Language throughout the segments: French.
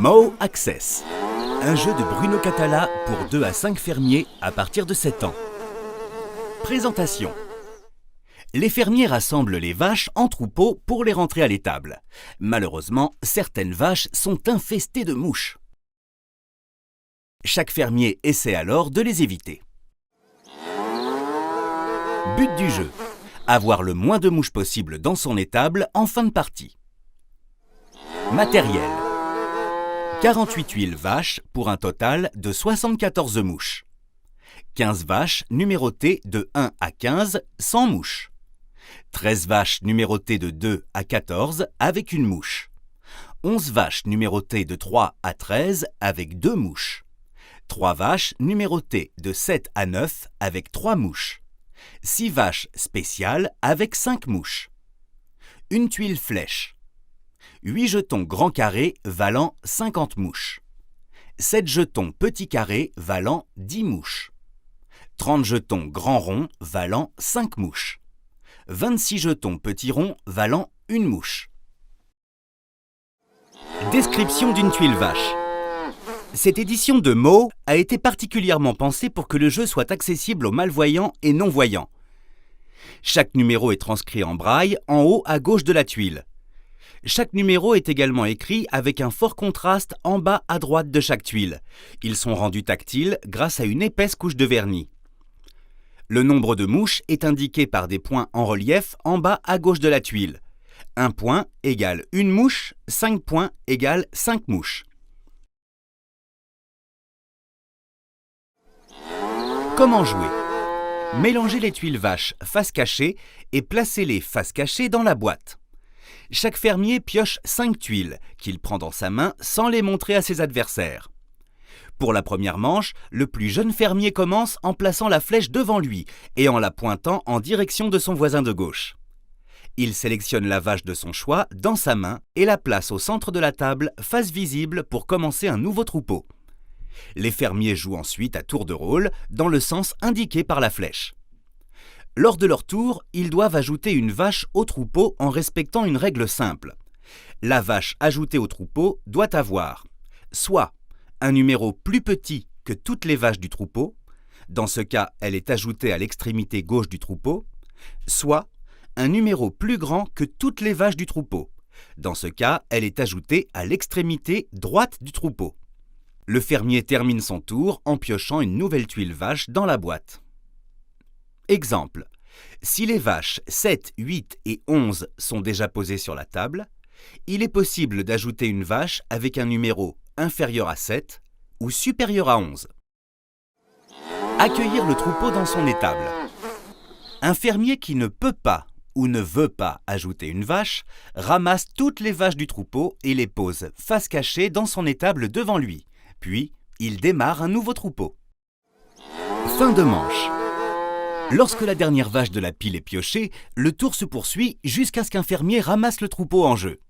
Mo Access, un jeu de Bruno Catala pour 2 à 5 fermiers à partir de 7 ans. Présentation. Les fermiers rassemblent les vaches en troupeau pour les rentrer à l'étable. Malheureusement, certaines vaches sont infestées de mouches. Chaque fermier essaie alors de les éviter. But du jeu: avoir le moins de mouches possible dans son étable en fin de partie. Matériel: 48 tuiles vaches pour un total de 74 mouches. 15 vaches numérotées de 1 à 15 sans mouche. 13 vaches numérotées de 2 à 14 avec une mouche. 11 vaches numérotées de 3 à 13 avec 2 mouches. 3 vaches numérotées de 7 à 9 avec 3 mouches. 6 vaches spéciales avec 5 mouches. Une tuile flèche. 8 jetons grands carrés valant 50 mouches. 7 jetons petits carrés valant 10 mouches. 30 jetons grands ronds valant 5 mouches. 26 jetons petits ronds valant 1 mouche. Description d'une tuile vache. Cette édition de Mo a été particulièrement pensée pour que le jeu soit accessible aux malvoyants et non-voyants. Chaque numéro est transcrit en braille en haut à gauche de la tuile. Chaque numéro est également écrit avec un fort contraste en bas à droite de chaque tuile. Ils sont rendus tactiles grâce à une épaisse couche de vernis. Le nombre de mouches est indiqué par des points en relief en bas à gauche de la tuile. 1 point égale 1 mouche, 5 points égale 5 mouches. Comment jouer? Mélangez les tuiles vaches face cachée et placez-les face cachée dans la boîte. Chaque fermier pioche 5 tuiles qu'il prend dans sa main sans les montrer à ses adversaires. Pour la première manche, le plus jeune fermier commence en plaçant la flèche devant lui et en la pointant en direction de son voisin de gauche. Il sélectionne la vache de son choix dans sa main et la place au centre de la table, face visible pour commencer un nouveau troupeau. Les fermiers jouent ensuite à tour de rôle dans le sens indiqué par la flèche. Lors de leur tour, ils doivent ajouter une vache au troupeau en respectant une règle simple. La vache ajoutée au troupeau doit avoir soit un numéro plus petit que toutes les vaches du troupeau, dans ce cas elle est ajoutée à l'extrémité gauche du troupeau, soit un numéro plus grand que toutes les vaches du troupeau, dans ce cas elle est ajoutée à l'extrémité droite du troupeau. Le fermier termine son tour en piochant une nouvelle tuile vache dans la boîte. Exemple: si les vaches 7, 8 et 11 sont déjà posées sur la table, il est possible d'ajouter une vache avec un numéro inférieur à 7 ou supérieur à 11. Accueillir le troupeau dans son étable. Un fermier qui ne peut pas ou ne veut pas ajouter une vache ramasse toutes les vaches du troupeau et les pose face cachée dans son étable devant lui. Puis, il démarre un nouveau troupeau. Fin de manche. Lorsque la dernière vache de la pile est piochée, le tour se poursuit jusqu'à ce qu'un fermier ramasse le troupeau en jeu.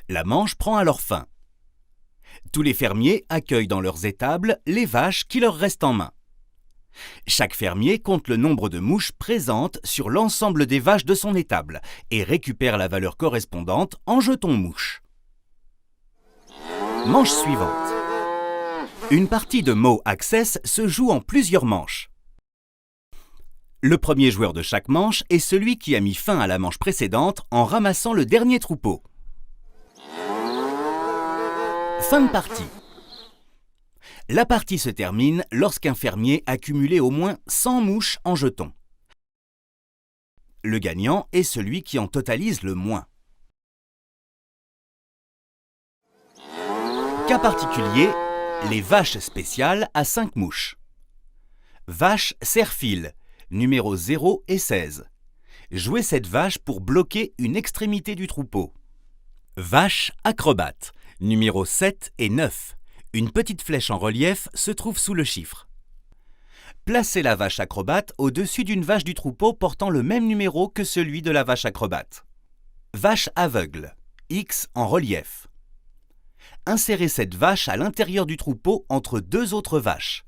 La manche prend alors fin. Tous les fermiers accueillent dans leurs étables les vaches qui leur restent en main. Chaque fermier compte le nombre de mouches présentes sur l'ensemble des vaches de son étable et récupère la valeur correspondante en jetons mouches. Manche suivante. Une partie de Mo Access se joue en plusieurs manches. Le premier joueur de chaque manche est celui qui a mis fin à la manche précédente en ramassant le dernier troupeau. Fin de partie. La partie se termine lorsqu'un fermier a cumulé au moins 100 mouches en jetons. Le gagnant est celui qui en totalise le moins. Cas particulier: les vaches spéciales à 5 mouches. Vache serre-fil, numéro 0 et 16. Jouez cette vache pour bloquer une extrémité du troupeau. Vache acrobate, numéro 7 et 9. Une petite flèche en relief se trouve sous le chiffre. Placez la vache acrobate au-dessus d'une vache du troupeau portant le même numéro que celui de la vache acrobate. Vache aveugle, X en relief. Insérez cette vache à l'intérieur du troupeau entre 2 autres vaches.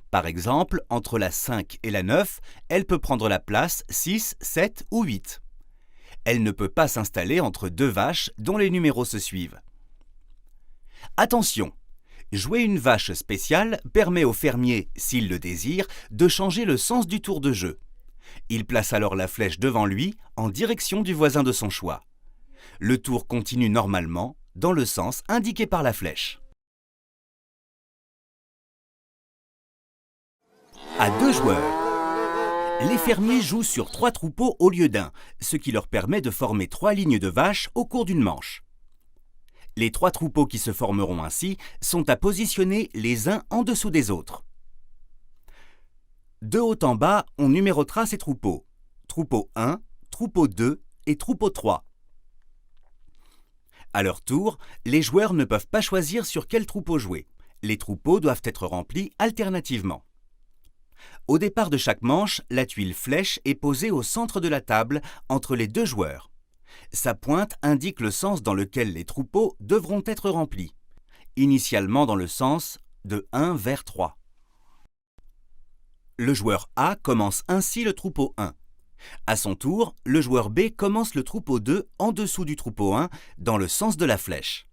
Par exemple, entre la 5 et la 9, elle peut prendre la place 6, 7 ou 8. Elle ne peut pas s'installer entre 2 vaches dont les numéros se suivent. Attention! Jouer une vache spéciale permet au fermier, s'il le désire, de changer le sens du tour de jeu. Il place alors la flèche devant lui, en direction du voisin de son choix. Le tour continue normalement, dans le sens indiqué par la flèche. À 2 joueurs. Les fermiers jouent sur 3 troupeaux au lieu d'un, ce qui leur permet de former 3 lignes de vaches au cours d'une manche. Les 3 troupeaux qui se formeront ainsi sont à positionner les uns en dessous des autres. De haut en bas, on numérotera ces troupeaux. Troupeau 1, troupeau 2 et troupeau 3. À leur tour, les joueurs ne peuvent pas choisir sur quel troupeau jouer. Les troupeaux doivent être remplis alternativement. Au départ de chaque manche, la tuile flèche est posée au centre de la table entre les 2 joueurs. Sa pointe indique le sens dans lequel les troupeaux devront être remplis, initialement dans le sens de 1 vers 3. Le joueur A commence ainsi le troupeau 1. À son tour, le joueur B commence le troupeau 2 en dessous du troupeau 1 dans le sens de la flèche.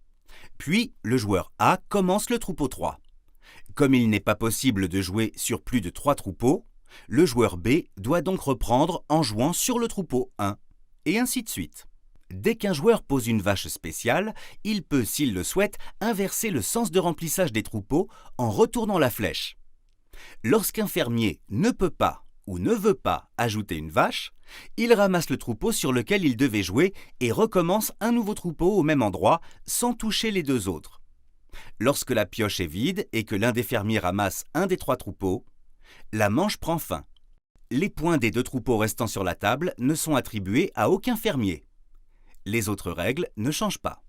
Puis, le joueur A commence le troupeau 3. Comme il n'est pas possible de jouer sur plus de 3 troupeaux, le joueur B doit donc reprendre en jouant sur le troupeau 1, et ainsi de suite. Dès qu'un joueur pose une vache spéciale, il peut, s'il le souhaite, inverser le sens de remplissage des troupeaux en retournant la flèche. Lorsqu'un fermier ne peut pas ou ne veut pas ajouter une vache, il ramasse le troupeau sur lequel il devait jouer et recommence un nouveau troupeau au même endroit sans toucher les 2 autres. Lorsque la pioche est vide et que l'un des fermiers ramasse un des 3 troupeaux, la manche prend fin. Les points des 2 troupeaux restant sur la table ne sont attribués à aucun fermier. Les autres règles ne changent pas.